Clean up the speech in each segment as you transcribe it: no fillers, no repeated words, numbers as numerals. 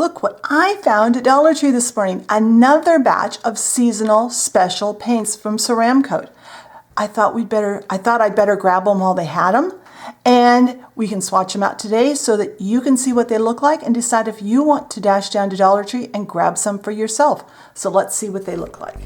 Look what I found at Dollar Tree this morning. Another batch of seasonal special paints from Ceramcoat. I thought I'd better grab them while they had them, and we can swatch them out today so that you can see what they look like and decide if you want to dash down to Dollar Tree and grab some for yourself. So let's see what they look like.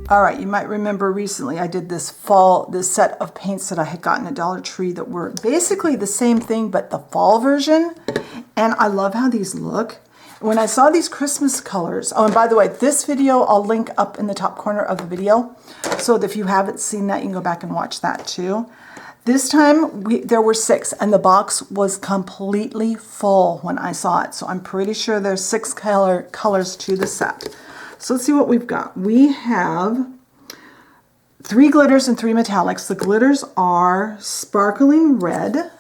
All right, you might remember recently I did this set of paints that I had gotten at Dollar Tree that were basically the same thing, but the fall version. And I love how these look. When I saw these Christmas colors, oh, and by the way, this video I'll link up in the top corner of the video. So that if you haven't seen that, you can go back and watch that too. This time there were 6 and the box was completely full when I saw it. So I'm pretty sure there's 6 colors to the set. So let's see what we've got. We have 3 glitters and 3 metallics. The glitters are Sparkling Red,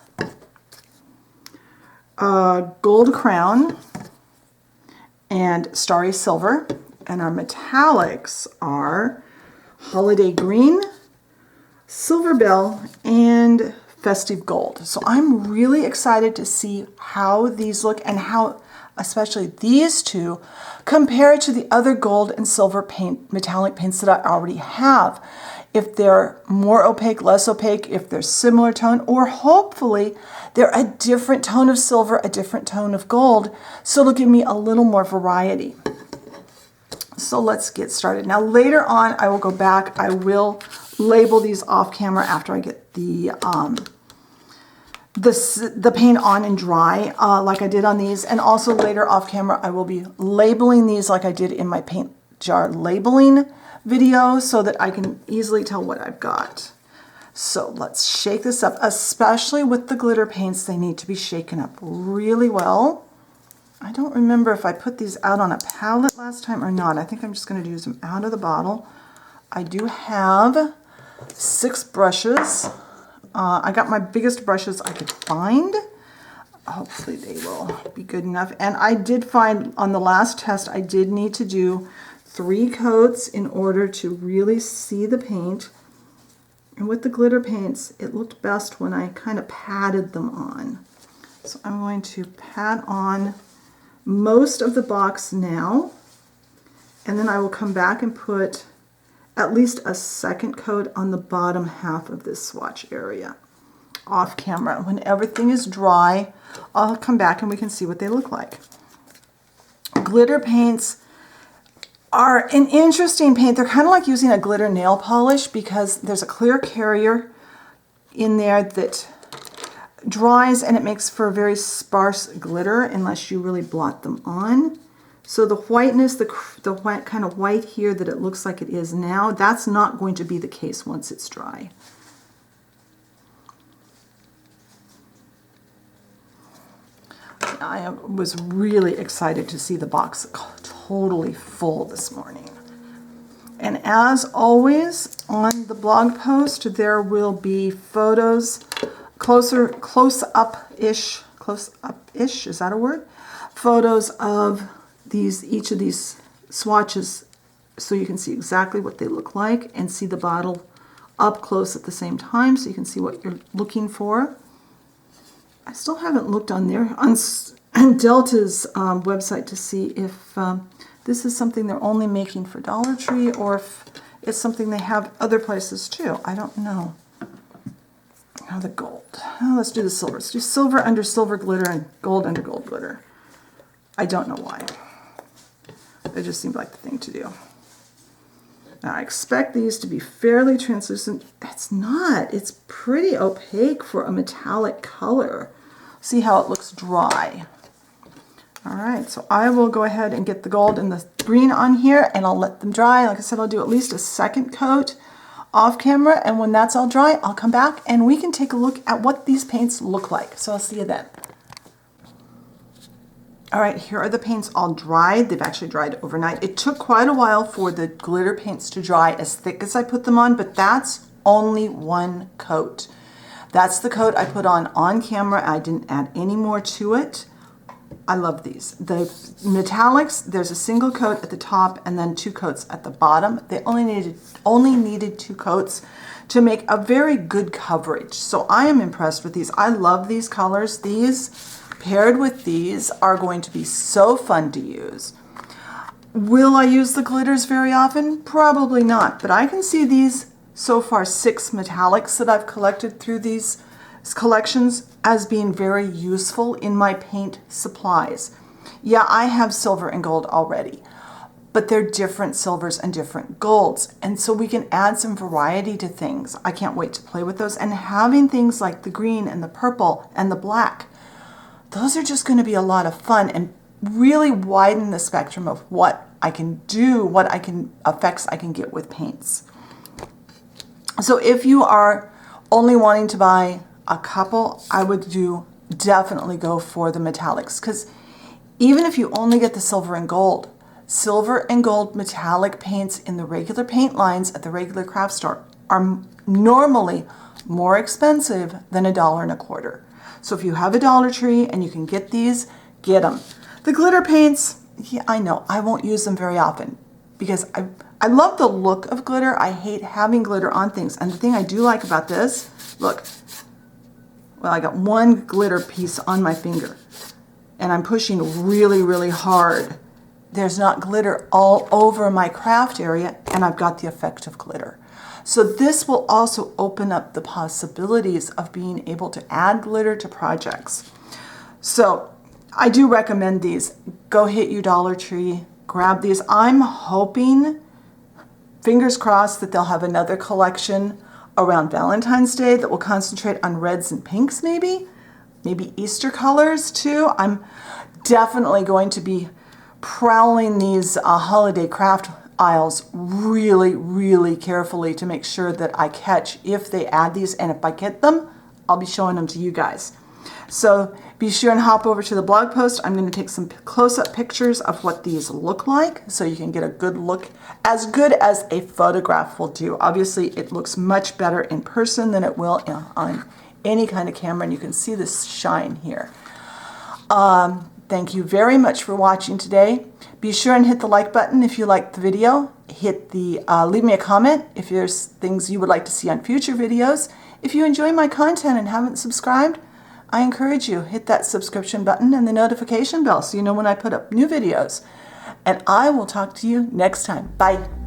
Gold Crown, and Starry Silver. And our metallics are Holiday Green, Silver Bell, and Festive Gold. So I'm really excited to see how these look and how especially these two, compared to the other gold and silver metallic paints that I already have. If they're more opaque, less opaque, if they're similar tone, or hopefully they're a different tone of silver, a different tone of gold, so it'll give me a little more variety. So let's get started. Now later on, I will go back, I will label these off camera after I get the paint on and dry like I did on these, and also later off camera I will be labeling these like I did in my paint jar labeling video so that I can easily tell what I've got. So let's shake this up, especially with the glitter paints. They need to be shaken up really well. I don't remember if I put these out on a palette last time or not. I think I'm just going to use them out of the bottle. I do have 6 brushes. I got my biggest brushes I could find. Hopefully they will be good enough. And I did find on the last test, I did need to do 3 coats in order to really see the paint. And with the glitter paints, it looked best when I kind of patted them on. So I'm going to pat on most of the box now. And then I will come back and put at least a 2nd coat on the bottom half of this swatch area off camera. When everything is dry, I'll come back and we can see what they look like. Glitter paints are an interesting paint. They're kind of like using a glitter nail polish because there's a clear carrier in there that dries and it makes for a very sparse glitter unless you really blot them on. So the whiteness, the white kind of white here that it looks like it is now, that's not going to be the case once it's dry. I was really excited to see the box totally full this morning. And as always, on the blog post, there will be photos, close-up-ish, is that a word? Photos of each of these swatches so you can see exactly what they look like and see the bottle up close at the same time so you can see what you're looking for. I still haven't looked on Delta's website to see if this is something they're only making for Dollar Tree or if it's something they have other places too. I don't know. Now the gold. Oh, let's do the silver. Let's do silver under silver glitter and gold under gold glitter. I don't know why. It just seemed like the thing to do. Now I expect these to be fairly translucent. It's not. It's pretty opaque for a metallic color. See how it looks dry. All right, so I will go ahead and get the gold and the green on here and I'll let them dry. Like I said, I'll do at least a 2nd coat off camera, and when that's all dry, I'll come back and we can take a look at what these paints look like. So I'll see you then. All right, here are the paints all dried. They've actually dried overnight. It took quite a while for the glitter paints to dry as thick as I put them on, but that's only 1 coat. That's the coat I put on camera. I didn't add any more to it. I love these. The metallics, there's a single coat at the top and then 2 coats at the bottom. They only needed 2 coats to make a very good coverage. So I am impressed with these. I love these colors. These paired with these are going to be so fun to use. Will I use the glitters very often? Probably not, but I can see these so far 6 metallics that I've collected through these collections as being very useful in my paint supplies. Yeah, I have silver and gold already, but they're different silvers and different golds, and so we can add some variety to things. I can't wait to play with those, and having things like the green and the purple and the black, those are just going to be a lot of fun and really widen the spectrum of what I can do, effects I can get with paints. So if you are only wanting to buy a couple, I would definitely go for the metallics, because even if you only get the silver and gold metallic paints in the regular paint lines at the regular craft store are normally more expensive than $1.25. So if you have a Dollar Tree and you can get these, get them. The glitter paints, yeah, I know I won't use them very often because I love the look of glitter. I hate having glitter on things. And the thing I do like about this, look, well, I got one glitter piece on my finger and I'm pushing really, really hard. There's not glitter all over my craft area and I've got the effect of glitter. So this will also open up the possibilities of being able to add glitter to projects. So I do recommend these. Go hit your Dollar Tree, grab these. I'm hoping, fingers crossed, that they'll have another collection around Valentine's Day that will concentrate on reds and pinks maybe Easter colors too. I'm definitely going to be prowling these holiday craft aisles really, really carefully to make sure that I catch if they add these, and if I get them, I'll be showing them to you guys. So be sure and hop over to the blog post. I'm going to take some close-up pictures of what these look like so you can get a good look, as good as a photograph will do. Obviously, it looks much better in person than it will on any kind of camera, and you can see this shine here. Thank you very much for watching today. Be sure and hit the like button if you liked the video. Leave me a comment if there's things you would like to see on future videos. If you enjoy my content and haven't subscribed, I encourage you, hit that subscription button and the notification bell so you know when I put up new videos. And I will talk to you next time. Bye.